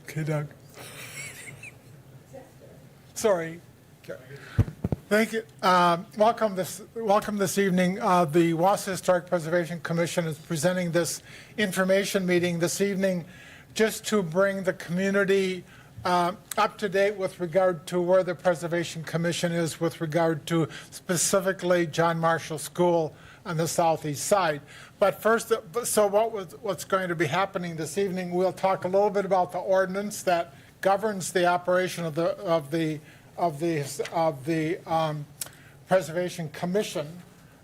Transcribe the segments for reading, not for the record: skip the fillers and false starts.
Okay, Doug. Sorry. Thank you. Welcome this evening. The Wausau Historic Preservation Commission is presenting this information meeting this evening just to bring the community up to date with regard to where the Preservation Commission is with regard to specifically John Marshall School on the southeast side. But first, so what's going to be happening this evening, we'll talk a little bit about the ordinance that governs the operation of the Preservation Commission.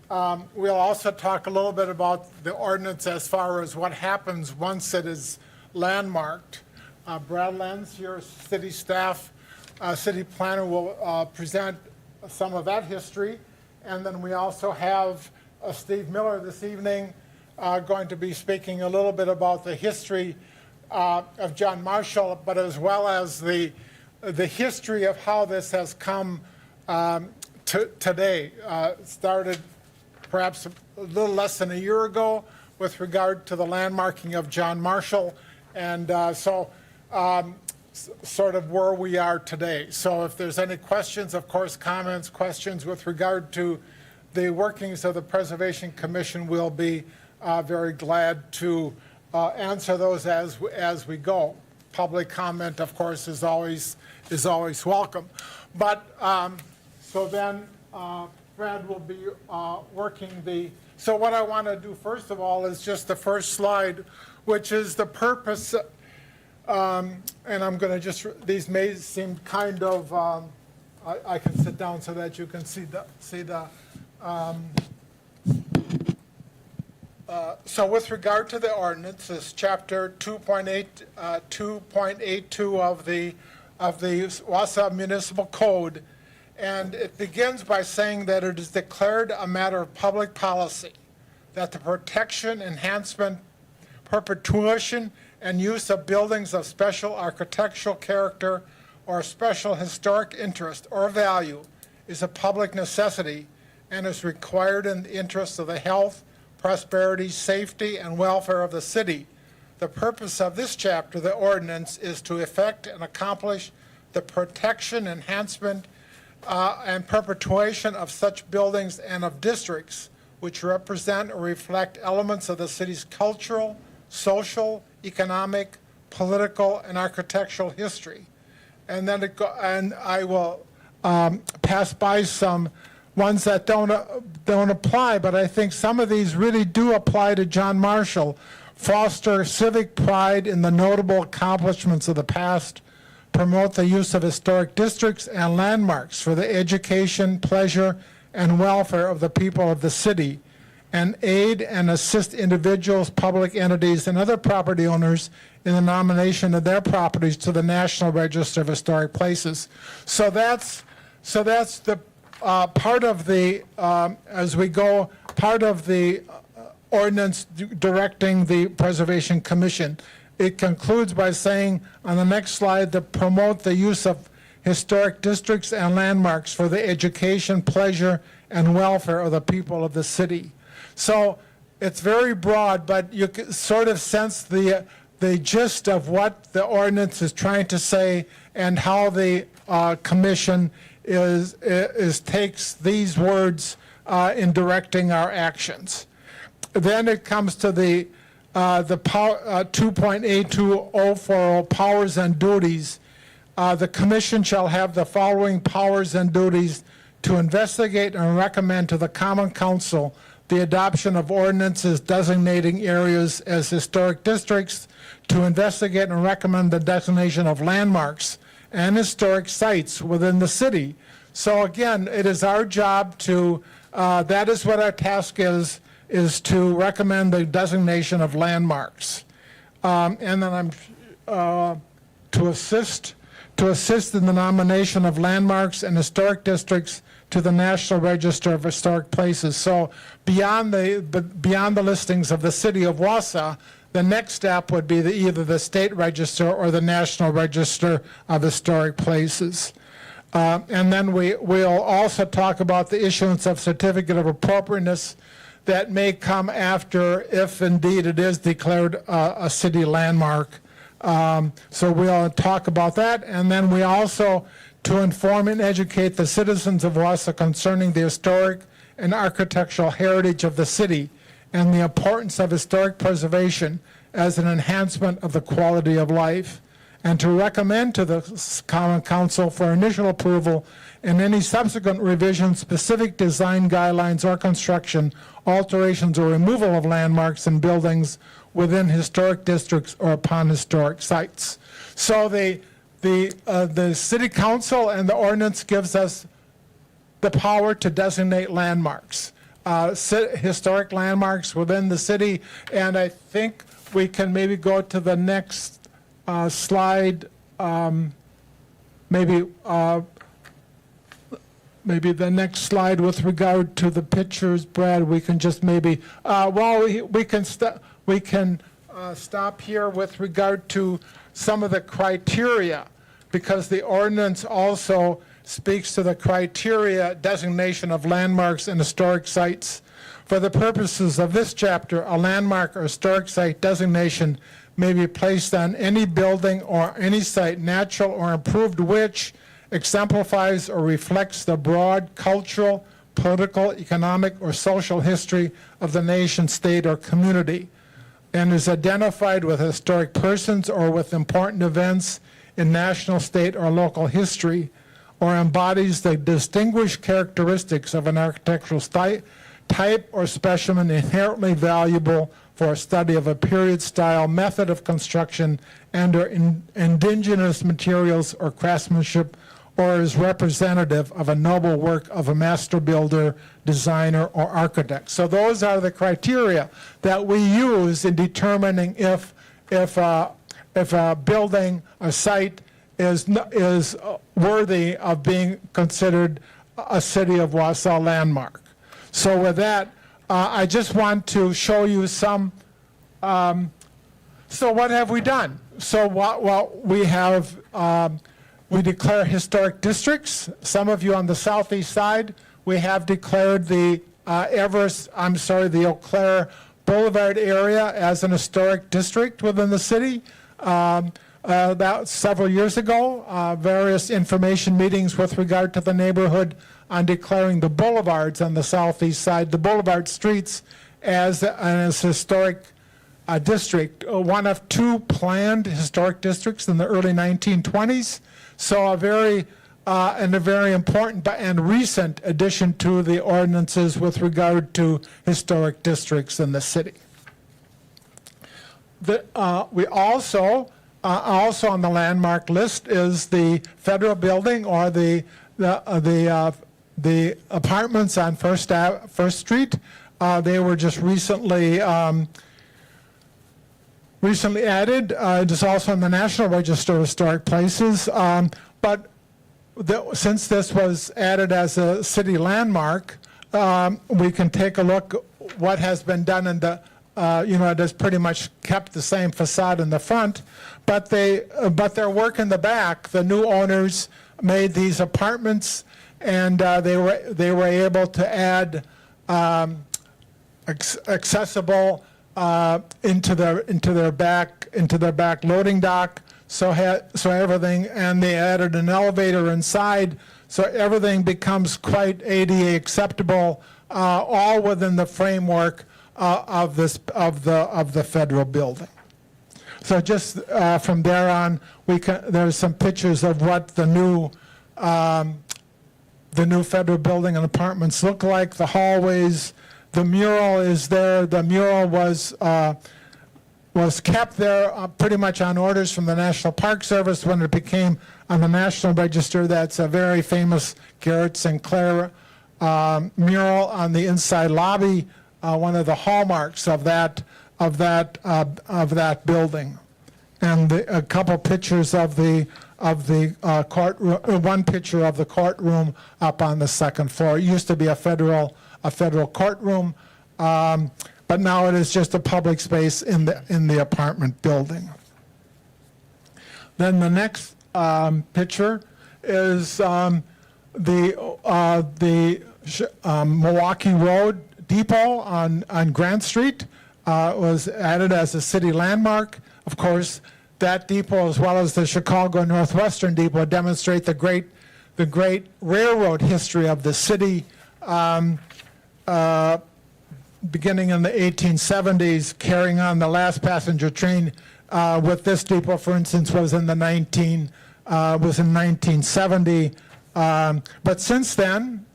We'll also talk a little bit about the ordinance as far as what happens once it is landmarked. Brad Lenz, your city staff, city planner, will present some of that history. And then we also have Steve Miller this evening going to be speaking a little bit about the history of John Marshall, but as well as the history of how this has come to today. Started perhaps a little less than a year ago with regard to the landmarking of John Marshall, and sort of where we are today. So if there's any questions, of course, comments, questions with regard to the workings of the Preservation Commission, we'll be very glad to answer those as we go. Public comment, of course, is always welcome. But so then Brad will be working the. So what I want to do first of all is just the first slide, which is the purpose. And I'm going to just. These may seem kind of. I can sit down so that you can see the. So with regard to the ordinance, this chapter 2.82 of the Wausau Municipal Code, and it begins by saying that it is declared a matter of public policy that the protection, enhancement, perpetuation, and use of buildings of special architectural character or special historic interest or value is a public necessity and is required in the interest of the health, prosperity, safety, and welfare of the city. The purpose of this chapter, the ordinance, is to effect and accomplish the protection, enhancement, and perpetuation of such buildings and of districts which represent or reflect elements of the city's cultural, social, economic, political, and architectural history. And then I will pass by some ones that don't apply, but I think some of these really do apply to John Marshall. Foster civic pride in the notable accomplishments of the past, promote the use of historic districts and landmarks for the education, pleasure, and welfare of the people of the city, and aid and assist individuals, public entities, and other property owners in the nomination of their properties to the National Register of Historic Places. So that's the part of the, as we go, part of the ordinance directing the Preservation Commission. It concludes by saying on the next slide to promote the use of historic districts and landmarks for the education, pleasure, and welfare of the people of the city. So it's very broad, but you can sort of sense the gist of what the ordinance is trying to say and how the commission takes these words in directing our actions. Then it comes to the 2.82040 powers and duties. The commission shall have the following powers and duties: to investigate and recommend to the Common Council the adoption of ordinances designating areas as historic districts, to investigate and recommend the designation of landmarks and historic sites within the city. So again, it is our job to, that is what our task is to recommend the designation of landmarks. And then I'm to assist in the nomination of landmarks and historic districts to the National Register of Historic Places. So beyond the listings of the city of Wausau, the next step would be either the state register or the National Register of Historic Places. And then we'll also talk about the issuance of certificate of appropriateness that may come after, if indeed it is declared a city landmark, So we'll talk about that. And then we also, to inform and educate the citizens of Wausau concerning the historic and architectural heritage of the city and the importance of historic preservation as an enhancement of the quality of life, and to recommend to the Common Council for initial approval and any subsequent revisions, specific design guidelines or construction, alterations or removal of landmarks and buildings within historic districts or upon historic sites. So the City Council and the ordinance gives us the power to designate landmarks, historic landmarks within the city, and I think we can maybe go to the next slide, maybe the next slide with regard to the pictures, Brad. We can just maybe, we can stop here with regard to some of the criteria, because the ordinance also speaks to the criteria designation of landmarks and historic sites. For the purposes of this chapter, a landmark or historic site designation may be placed on any building or any site, natural or improved, which exemplifies or reflects the broad cultural, political, economic, or social history of the nation, state, or community, and is identified with historic persons or with important events in national, state, or local history, or embodies the distinguished characteristics of an architectural type or specimen inherently valuable for a study of a period, style, method of construction, and or indigenous materials or craftsmanship, or is representative of a noble work of a master builder, designer, or architect. So those are the criteria that we use in determining if a building, a site is worthy of being considered a City of Wausau landmark. So with that, I just want to show you some, so what have we done? So what we have, we declare historic districts. Some of you on the southeast side, we have declared the the Eau Claire Boulevard area as an historic district within the city. About several years ago, various information meetings with regard to the neighborhood on declaring the boulevards on the southeast side, the boulevard streets, as historic district, one of two planned historic districts in the early 1920s. So a very important and recent addition to the ordinances with regard to historic districts in the city. We also on the landmark list is the federal building, or the apartments on First Street. They were just recently added. It is also on the National Register of Historic Places. But since this was added as a city landmark, we can take a look what has been done in the. It has pretty much kept the same facade in the front, but their work in the back, the new owners made these apartments, and they were able to add accessible into their back loading dock. So everything, and they added an elevator inside, so everything becomes quite ADA acceptable, all within the framework of the federal building. So just from there on, there's some pictures of what the new federal building and apartments look like. The hallways, the mural is there. The mural was kept there pretty much on orders from the National Park Service when it became on the National Register. That's a very famous Garrett Sinclair mural on the inside lobby. One of the hallmarks of that building, and a couple pictures of the courtroom. One picture of the courtroom up on the second floor. It used to be a federal courtroom, but now it is just a public space in the apartment building. Then the next picture is the Milwaukee Road Depot on Grant Street. Was added as a city landmark. Of course, that depot, as well as the Chicago Northwestern Depot, demonstrate the great railroad history of the city, beginning in the 1870s, carrying on the last passenger train with this depot, for instance, was in 1970. But since then,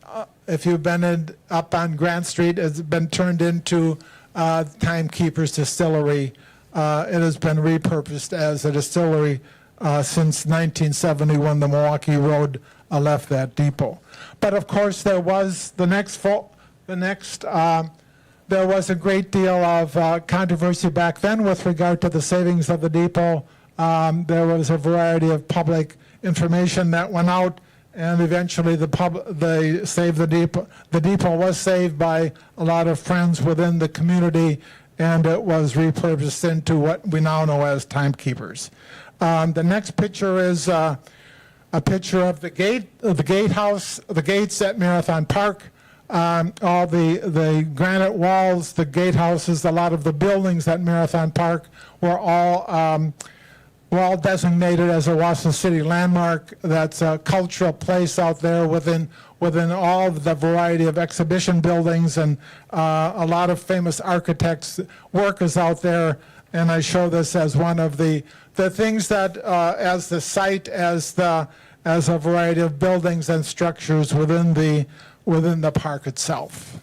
if you've been up on Grant Street, it's been turned into Timekeeper's Distillery. It has been repurposed as a distillery since 1970 when the Milwaukee Road left that depot. But of course, there was there was a great deal of controversy back then with regard to the savings of the depot. There was a variety of public information that went out, and eventually they saved the depot. The depot was saved by a lot of friends within the community, and it was repurposed into what we now know as Timekeepers. The next picture is a picture of the gatehouse, the gates at Marathon Park. All the granite walls, the gatehouses, a lot of the buildings at Marathon Park were all designated as a Wausau City landmark. That's a cultural place out there within all of the variety of exhibition buildings, and a lot of famous architects' work is out there. And I show this as one of the things that, as the site, as a variety of buildings and structures within the park itself.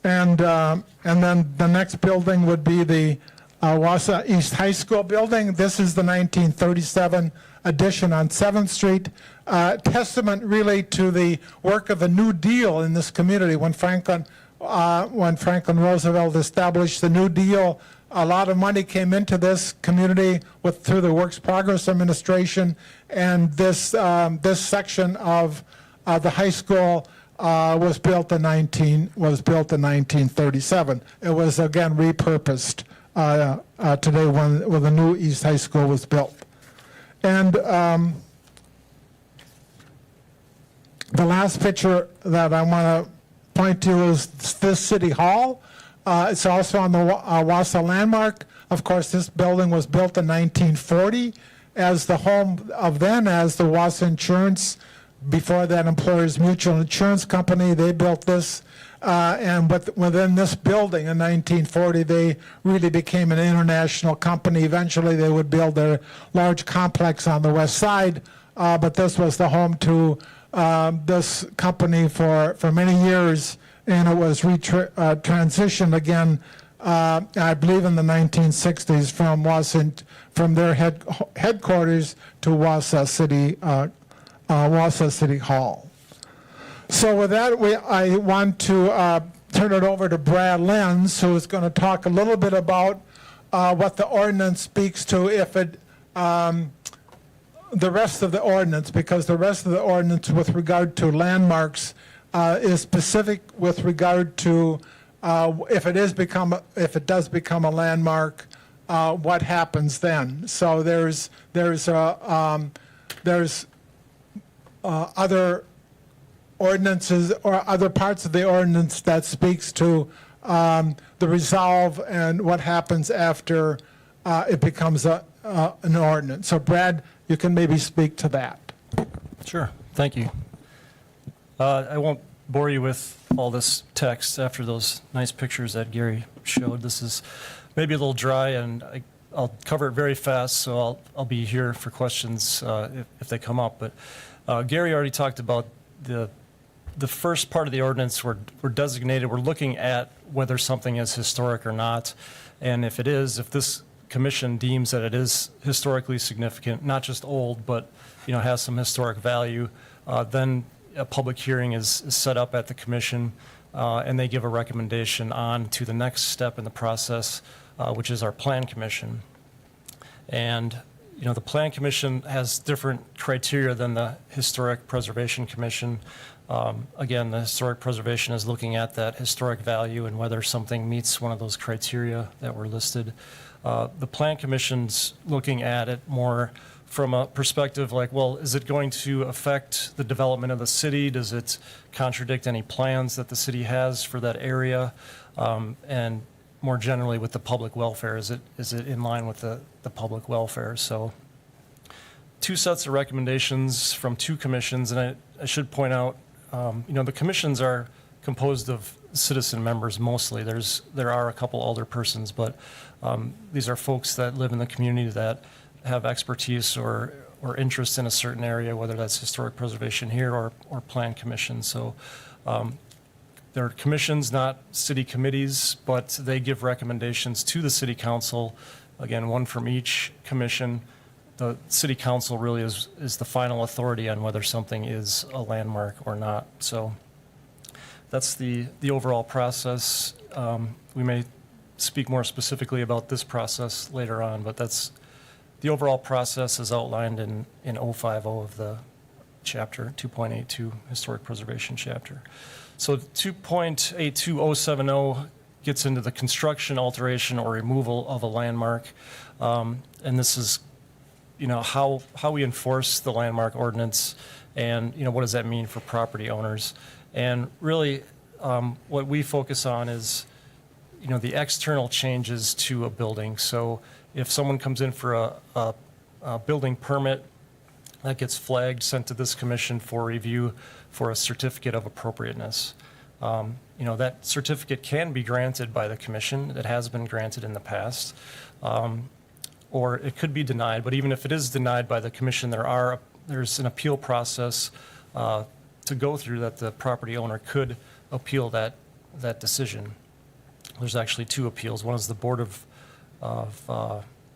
And then the next building would be the Wausau East High School building. This is the 1937 addition on 7th Street. Testament really to the work of the New Deal in this community. When Franklin Roosevelt established the New Deal, a lot of money came into this community through the Works Progress Administration, and this section of the high school was built in 1937. It was again repurposed today when the new East High School was built. And the last picture that I want to point to is this City Hall. It's also on the Wausau landmark. Of course, this building was built in 1940 as the home of then as the Wausau Insurance. Before that, Employers Mutual Insurance Company, they built this. And within this building in 1940, they really became an international company. Eventually, they would build their large complex on the west side. But this was the home to this company for many years. And it was transitioned again, I believe in the 1960s, from their headquarters to Wausau City Hall. So with that, I want to turn it over to Brad Lenz, who is going to talk a little bit about what the ordinance speaks to, the rest of the ordinance, because the rest of the ordinance with regard to landmarks is specific with regard to if it does become a landmark, what happens then. So there's other ordinances or other parts of the ordinance that speaks to the resolve and what happens after it becomes an ordinance. So Brad, you can maybe speak to that. Sure, thank you. I won't bore you with all this text after those nice pictures that Gary showed. This is maybe a little dry, and I'll cover it very fast, so I'll be here for questions if they come up. But Gary already talked about the first part of the ordinance. We're designated. We're looking at whether something is historic or not, and if it is, if this commission deems that it is historically significant, not just old, but has some historic value, then a public hearing is set up at the commission, and they give a recommendation on to the next step in the process, which is our plan commission. And the Plan Commission has different criteria than the Historic Preservation Commission. Again, the Historic Preservation is looking at that historic value and whether something meets one of those criteria that were listed. The Plan Commission's looking at it more from a perspective like, well, is it going to affect the development of the city? Does it contradict any plans that the city has for that area? And more generally with the public welfare. Is it in line with the public welfare? So two sets of recommendations from two commissions, and I should point out, the commissions are composed of citizen members mostly. There are a couple older persons, but these are folks that live in the community that have expertise or interest in a certain area, whether that's historic preservation here or plan commission. So they're commissions, not city committees, but they give recommendations to the city council. Again, one from each commission. The city council really is the final authority on whether something is a landmark or not. So that's the overall process. We may speak more specifically about this process later on, but that's the overall process is outlined in 050 of the chapter 2.82 historic preservation chapter. So 2.82070 gets into the construction, alteration, or removal of a landmark, and this is how we enforce the landmark ordinance, and what does that mean for property owners. And really what we focus on is the external changes to a building. So if someone comes in for a building permit, that gets flagged, sent to this commission for review for a certificate of appropriateness. That certificate can be granted by the commission. It has been granted in the past. Or it could be denied, but even if it is denied by the commission, there's an appeal process to go through that the property owner could appeal that decision. There's actually two appeals. One is the Board of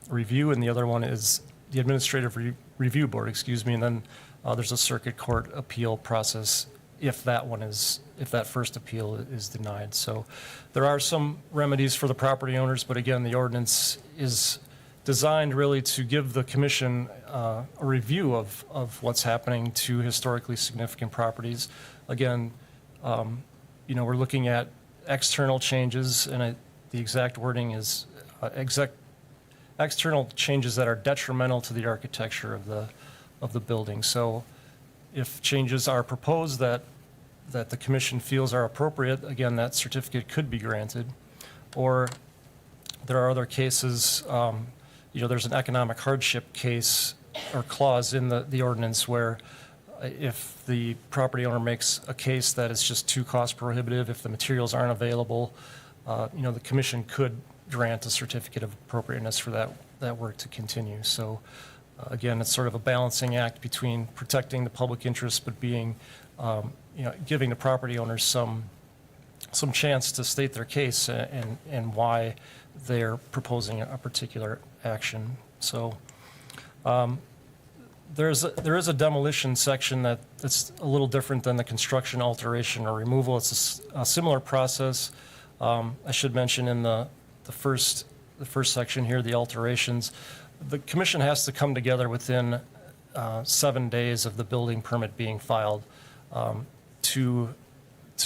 Review, and the other one is the Administrative Review Board, and then there's a circuit court appeal process if that first appeal is denied. So there are some remedies for the property owners, but again, the ordinance is designed really to give the commission a review of what's happening to historically significant properties. Again, we're looking at external changes, and the exact wording is external changes that are detrimental to the architecture of the building. So if changes are proposed that the commission feels are appropriate, again, that certificate could be granted. Or there are other cases, there's an economic hardship case or clause in the ordinance where if the property owner makes a case that is just too cost prohibitive, if the materials aren't available, the commission could grant a certificate of appropriateness for that work to continue. So again, it's sort of a balancing act between protecting the public interest, but being, giving the property owners some chance to state their case and why they're proposing a particular action. So there is a demolition section that's a little different than the construction, alteration, or removal. It's a similar process. I should mention in the first section here, the alterations, the commission has to come together within 7 days of the building permit being filed to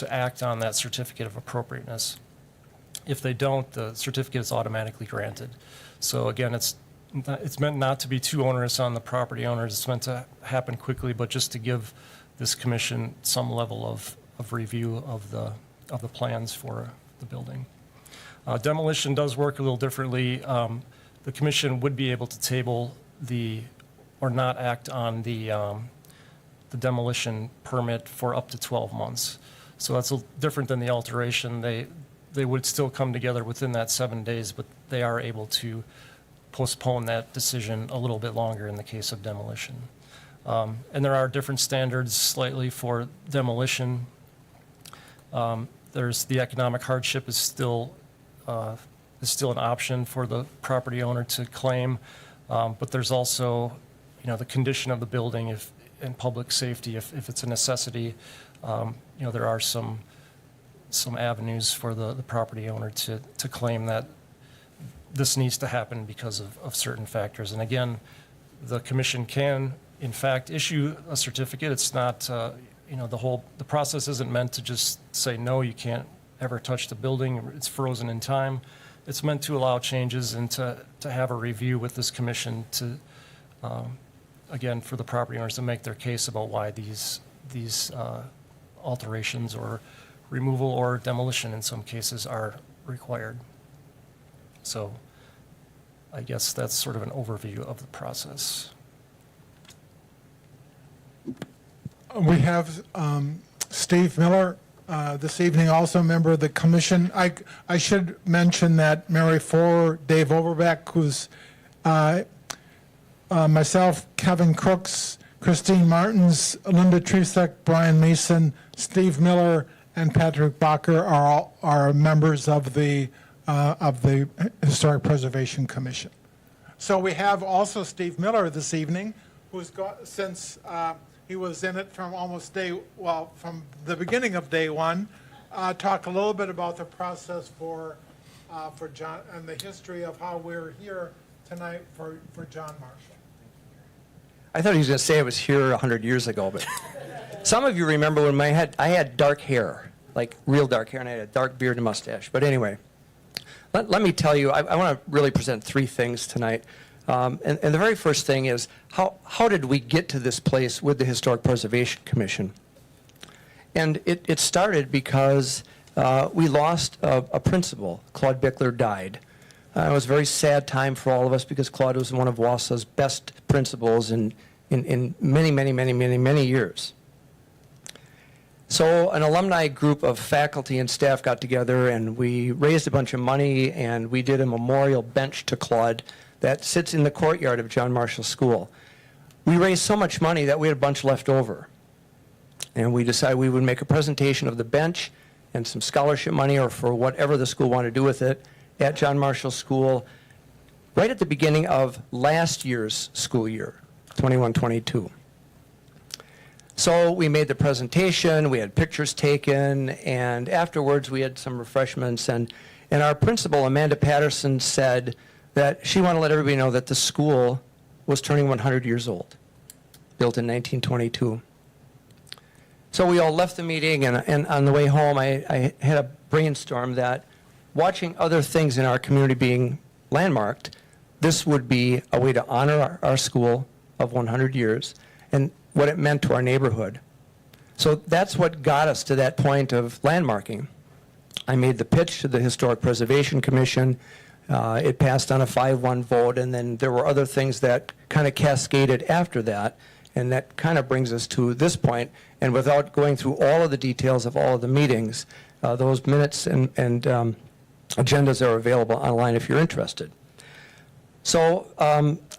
act on that certificate of appropriateness. If they don't, the certificate is automatically granted. So again, it's meant not to be too onerous on the property owners. It's meant to happen quickly, but just to give this commission some level of review of the plans for the building. Demolition does work a little differently. The commission would be able to table or not act on the demolition permit for up to 12 months. So that's different than the alteration. They would still come together within that 7 days, but they are able to postpone that decision a little bit longer in the case of demolition. And there are different standards slightly for demolition. There's the economic hardship is still an option for the property owner to claim, but there's also, the condition of the building and public safety, if it's a necessity. There are some avenues for the property owner to claim that this needs to happen because of certain factors. And again, the commission can, in fact, issue a certificate. It's not, the process isn't meant to just say, no, you can't ever touch the building. It's frozen in time. It's meant to allow changes and to have a review with this commission to, again, for the property owners to make their case about why these alterations or removal or demolition in some cases are required. So I guess that's sort of an overview of the process. We have Steve Miller this evening, also a member of the commission. I should mention that Mary Forer, Dave Overbeck, who's myself, Kevin Crooks, Christine Martins, Linda Tresek, Brian Mason, Steve Miller, and Patrick Bacher are members of the Historic Preservation Commission. So we have also Steve Miller this evening, who's got, since he was in it from from the beginning of day one, talk a little bit about the process for John and the history of how we're here tonight for John Marshall. I thought he was going to say I was here 100 years ago, but some of you remember when I had dark hair, like real dark hair, and I had a dark beard and mustache. But anyway, let me tell you, I want to really present three things tonight. And the very first thing is, how did we get to this place with the Historic Preservation Commission? And it started because we lost a principal. Claude Bickler died. It was a very sad time for all of us because Claude was one of Wausau's best principals in many years. So an alumni group of faculty and staff got together and we raised a bunch of money and we did a memorial bench to Claude that sits in the courtyard of John Marshall School. We raised so much money that we had a bunch left over. And we decided we would make a presentation of the bench and some scholarship money or for whatever the school wanted to do with it at John Marshall School right at the beginning of last year's school year, 21-22. So we made the presentation, we had pictures taken, and afterwards we had some refreshments, and our principal, Amanda Patterson, said that she wanted to let everybody know that the school was turning 100 years old, built in 1922. So we all left the meeting, and on the way home I had a brainstorm that watching other things in our community being landmarked, this would be a way to honor our school of 100 years and what it meant to our neighborhood. So that's what got us to that point of landmarking. I made the pitch to the Historic Preservation Commission. It passed on a 5-1 vote, and then there were other things that kind of cascaded after that, and that kind of brings us to this point. And without going through all of the details of all of the meetings, those minutes and agendas are available online if you're interested. So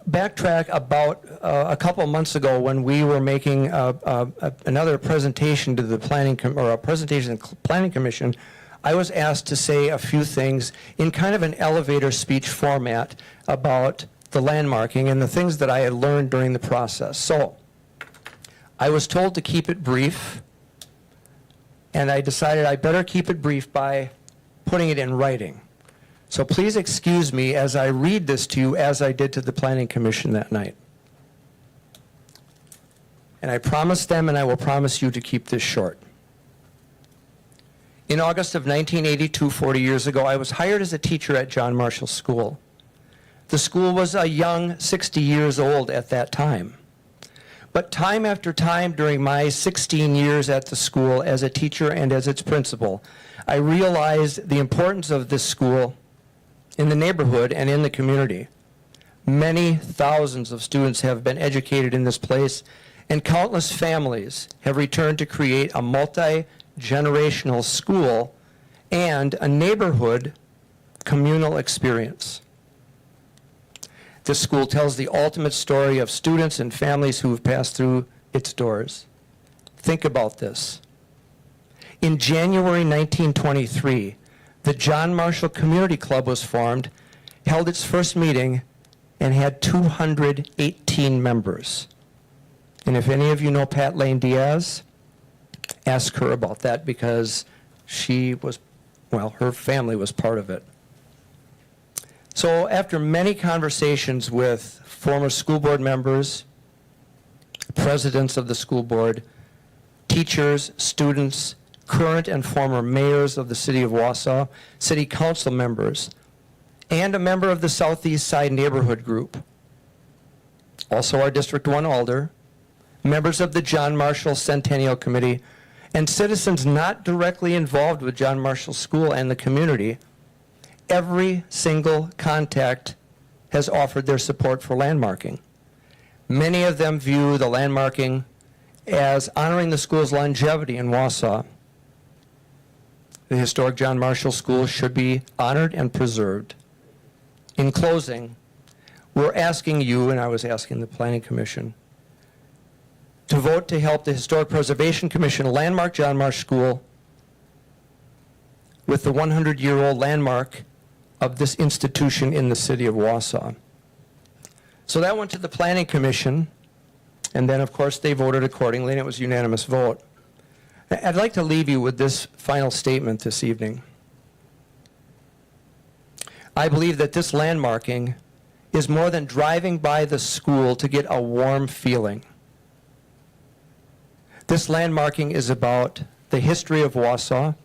backtrack about a couple of months ago when we were making another presentation to the Planning Commission, I was asked to say a few things in kind of an elevator speech format about the landmarking and the things that I had learned during the process. So I was told to keep it brief, and I decided I better keep it brief by putting it in writing. So please excuse me as I read this to you as I did to the Planning Commission that night. And I promised them, and I will promise you, to keep this short. In August of 1982, 40 years ago, I was hired as a teacher at John Marshall School. The school was a young 60 years old at that time. But time after time during my 16 years at the school as a teacher and as its principal, I realized the importance of this school in the neighborhood and in the community. Many thousands of students have been educated in this place, and countless families have returned to create a multi-generational school and a neighborhood communal experience. This school tells the ultimate story of students and families who have passed through its doors. Think about this. In January 1923, the John Marshall Community Club was formed, held its first meeting, and had 218 members. And if any of you know Pat Lane Diaz, ask her about that because her family was part of it. So after many conversations with former school board members, presidents of the school board, teachers, students, current and former mayors of the city of Wausau, city council members, and a member of the Southeast Side Neighborhood Group, also our District 1 Alder, members of the John Marshall Centennial Committee, and citizens not directly involved with John Marshall School and the community, every single contact has offered their support for landmarking. Many of them view the landmarking as honoring the school's longevity in Wausau. The historic John Marshall School should be honored and preserved. In closing, we're asking you, and I was asking the Planning Commission, to vote to help the Historic Preservation Commission landmark John Marsh School with the 100-year-old landmark of this institution in the city of Wausau. So that went to the Planning Commission, and then, of course, they voted accordingly, and it was a unanimous vote. I'd like to leave you with this final statement this evening. I believe that this landmarking is more than driving by the school to get a warm feeling. This landmarking is about the history of Wausau,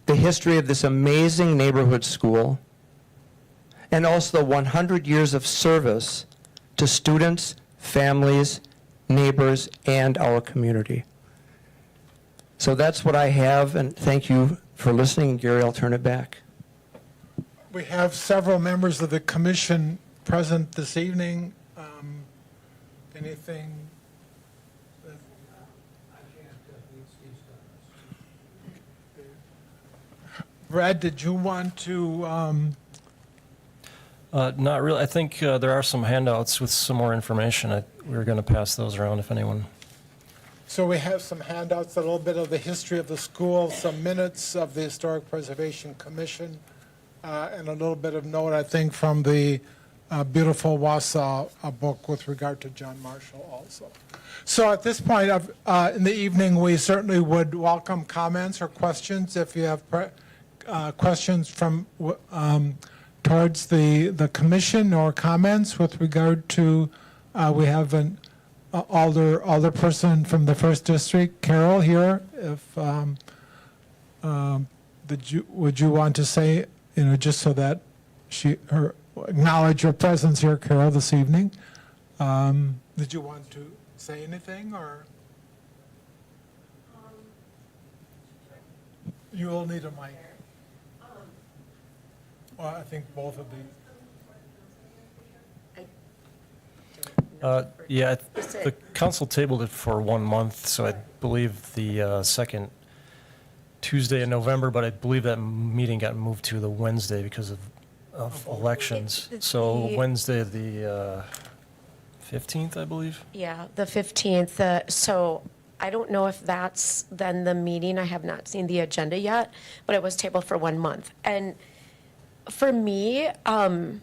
the history of this amazing neighborhood school, and also the 100 years of service to students, families, neighbors, and our community. So that's what I have, and thank you for listening. Gary, I'll turn it back. We have several members of the commission present this evening. Anything? Brad, did you want to, Not really. I think there are some handouts with some more information. We were going to pass those around if anyone. so we have some handouts, a little bit of the history of the school, some minutes of the Historic Preservation Commission, and a little bit of note, I think, from the beautiful Wausau book with regard to John Marshall also. So at this point in the evening, we certainly would welcome comments or questions. If you have questions from towards the commission or comments with regard to, we have an alderperson from the first district, Carol, here. If would you want to say, just so that her acknowledge your presence here, Carol, this evening? Did you want to say anything, or you will need a mic? Well, I think both of these. Yeah, the council tabled it for 1 month, so I believe the second Tuesday in November, but I believe that meeting got moved to the Wednesday because of elections. So Wednesday, the 15th, I believe? Yeah, the 15th. So I don't know if that's then the meeting. I have not seen the agenda yet, but it was tabled for 1 month. And for me, I'm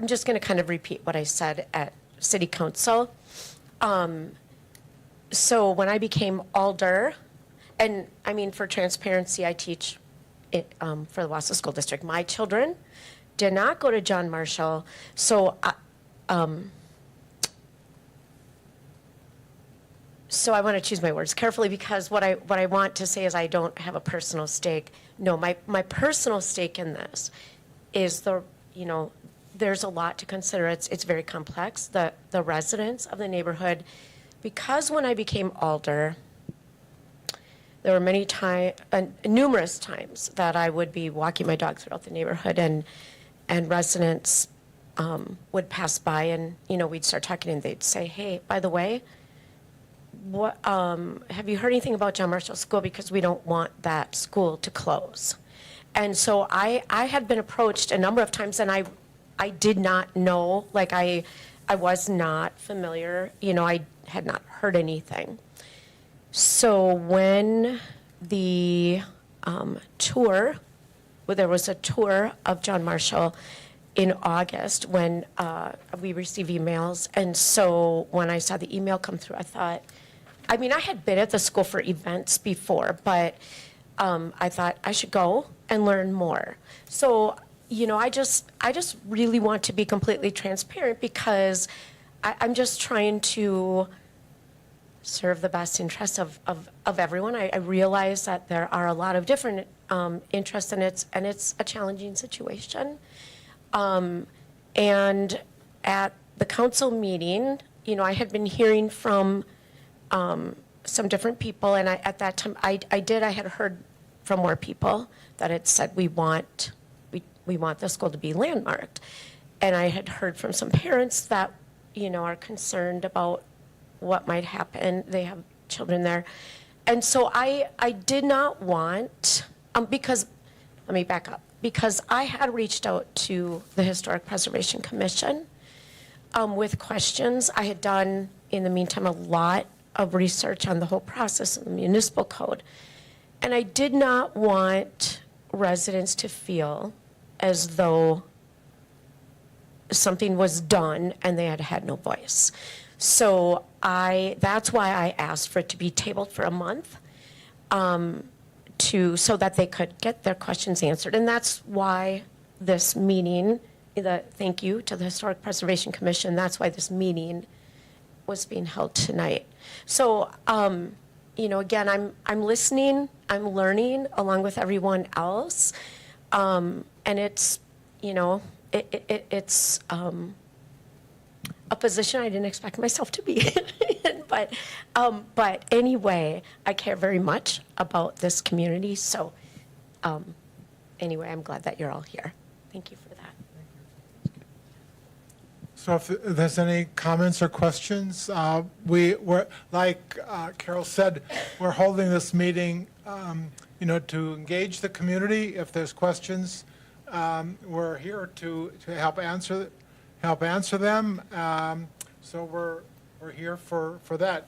just going to kind of repeat what I said at City Council. So when I became alder, and I mean, for transparency, I teach it, for the Wausau School District. My children did not go to John Marshall, so so I want to choose my words carefully, because what I want to say is I don't have a personal stake. No, my personal stake in this is there's a lot to consider. It's very complex. The residents of the neighborhood, because when I became alder, there were numerous times that I would be walking my dog throughout the neighborhood, and residents would pass by, and we'd start talking, and they'd say, "Hey, by the way, what have you heard anything about John Marshall School? Because we don't want that school to close." And so I had been approached a number of times, and I did not know, like I was not familiar, I had not heard anything. So when the there was a tour of John Marshall in August, when we received emails, and so when I saw the email come through, I thought, I had been at the school for events before, but I thought I should go and learn more. So, I just really want to be completely transparent, because I'm just trying to serve the best interests of everyone. I realize that there are a lot of different interests, and it's a challenging situation. And at the council meeting, I had been hearing from some different people, and at that time, I had heard from more people that had said, we want the school to be landmarked. And I had heard from some parents that, are concerned about what might happen. They have children there. And so I did not want, because, let me back up, because I had reached out to the Historic Preservation Commission with questions. I had done, in the meantime, a lot of research on the whole process of the municipal code. And I did not want residents to feel as though something was done and they had had no voice. So that's why I asked for it to be tabled for a month, so that they could get their questions answered. And that's why this meeting, thank you to the Historic Preservation Commission, that's why this meeting was being held tonight. So, again, I'm listening, I'm learning along with everyone else. And it's, it's a position I didn't expect myself to be in. But anyway, I care very much about this community. So anyway, I'm glad that you're all here. Thank you for that. So if there's any comments or questions, we're, like Carol said, we're holding this meeting, to engage the community. If there's questions, we're here to help answer them. So we're here for that.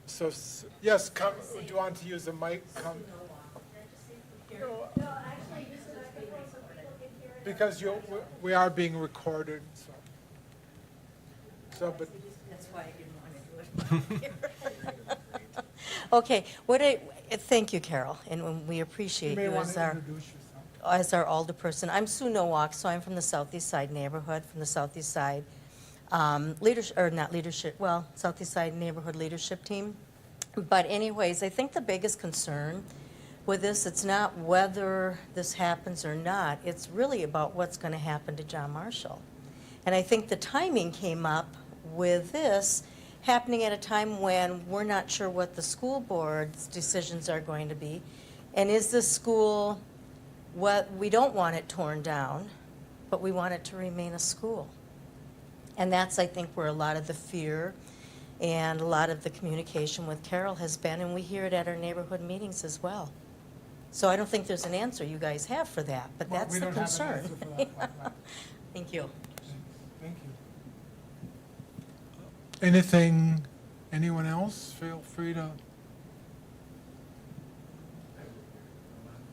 So yes, come. Do you want to use the mic? Come. Because we are being recorded. So but. That's why I didn't want to do it. Okay, thank you, Carol, and we appreciate You may you want as to our, introduce yourself. as our alderperson. I'm Sue Nowak, so I'm from the Southeast Side neighborhood, from the Southeast Side Southeast Side neighborhood leadership team. But anyways, I think the biggest concern with this, it's not whether this happens or not, it's really about what's going to happen to John Marshall. And I think the timing came up with this happening at a time when we're not sure what the school board's decisions are going to be. And is this school, we don't want it torn down, but we want it to remain a school. And that's, I think, where a lot of the fear and a lot of the communication with Carol has been, and we hear it at our neighborhood meetings as well. So I don't think there's an answer you guys have for that, but Well, that's we the don't have an concern. answer for that one, right. Thank you. Thank you. Anything, anyone else? Feel free to.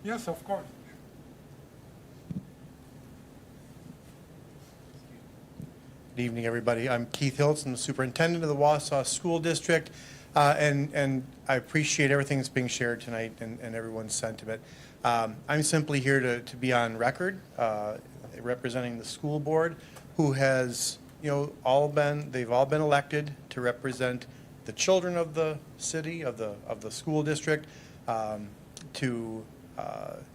Yes, of course. Good evening, everybody. I'm Keith Hiltz. I'm the superintendent of the Wausau School District, and I appreciate everything that's being shared tonight and everyone's sentiment. I'm simply here to be on record, representing the school board, who has, they've all been elected to represent the children of the city, of the school district, to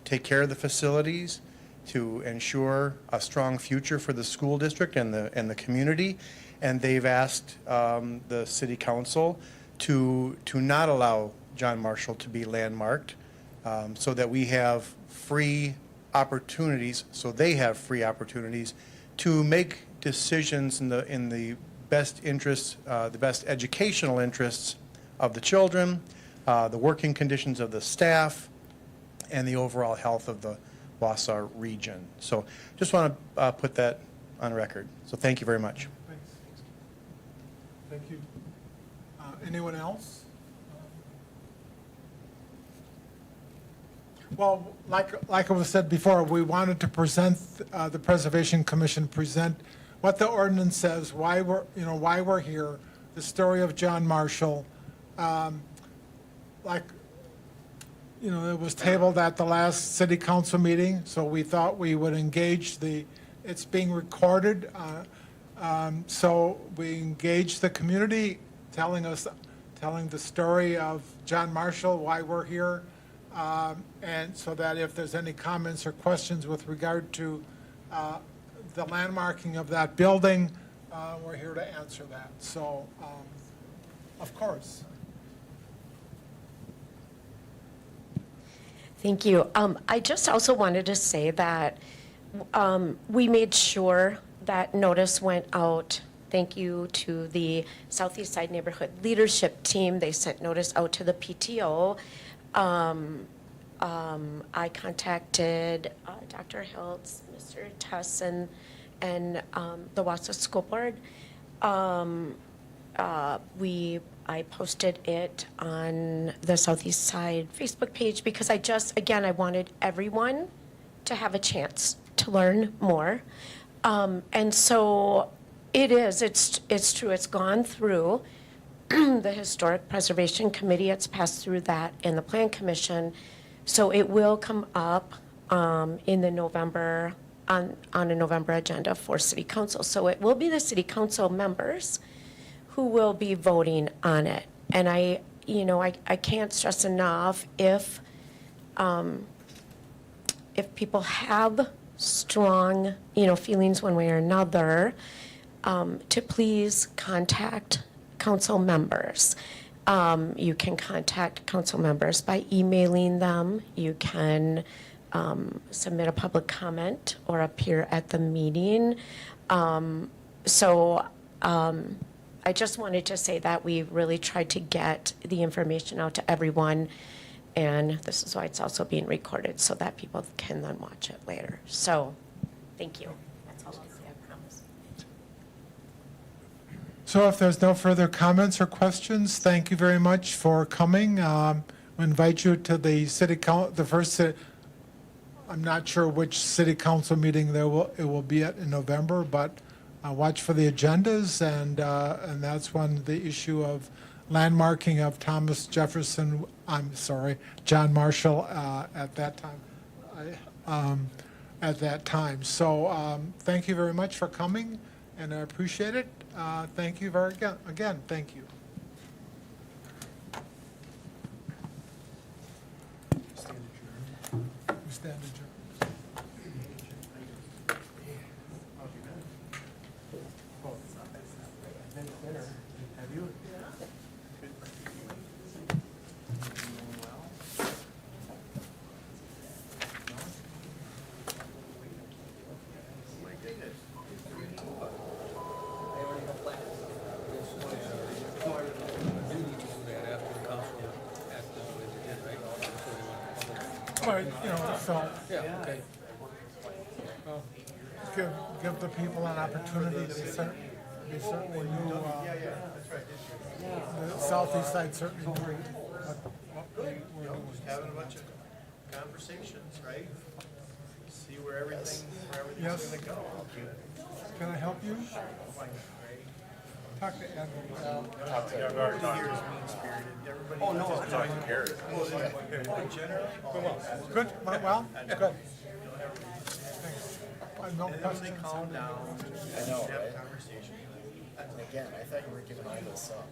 take care of the facilities, to ensure a strong future for the school district and the community. And they've asked the city council to not allow John Marshall to be landmarked, so that we have free opportunities, so they have free opportunities to make decisions in the best interests, the best educational interests of the children, the working conditions of the staff, and the overall health of the Wausau region. So just want to put that on record. So thank you very much. Thanks. Thank you. Anyone else? Well, like it was said before, we wanted to present, the Preservation Commission present what the ordinance says, why we're here, the story of John Marshall. It was tabled at the last city council meeting, so we thought we would engage it's being recorded, so we engaged the community, telling the story of John Marshall, why we're here, and so that if there's any comments or questions with regard to the landmarking of that building, we're here to answer that. So, of course. Thank you. I just also wanted to say that we made sure that notice went out. Thank you to the Southeast Side Neighborhood Leadership Team. They sent notice out to the PTO. I contacted Dr. Hiltz, Mr. Tesson, and the Wausau School Board. I posted it on the Southeast Side Facebook page because again, I wanted everyone to have a chance to learn more. And so it's true, it's gone through the Historic Preservation Committee, it's passed through that, and the Plan Commission. So it will come up in the November, on a November agenda for City Council. So it will be the City Council members who will be voting on it. And I can't stress enough, if people have strong, feelings one way or another, to please contact council members. You can contact council members by emailing them. You can submit a public comment or appear at the meeting. I just wanted to say that we really tried to get the information out to everyone, and this is why it's also being recorded, so that people can then watch it later. So, thank you. That's all I'll say, I promise. So if there's no further comments or questions, thank you very much for coming. We invite you to the I'm not sure which city council meeting it will be at in November, but watch for the agendas, and that's when the issue of landmarking of John Marshall at that time. So thank you very much for coming, and I appreciate it. Thank you again, thank you. We stand adjourned. But, so. Yeah, okay. Give the people an opportunity to be certainly knew, the Southeast Side certainly knew what we were doing. Having a bunch of conversations, right? See where everything's Yes. gonna go. Can I help you? Talk to Ed. Everybody here is mean-spirited. Everybody. Oh, no, I'm talking to Gary. Good, went well? Good. Thanks. No questions? Calm down. I know, Have a right? conversation. And again, I thought you were giving all this up.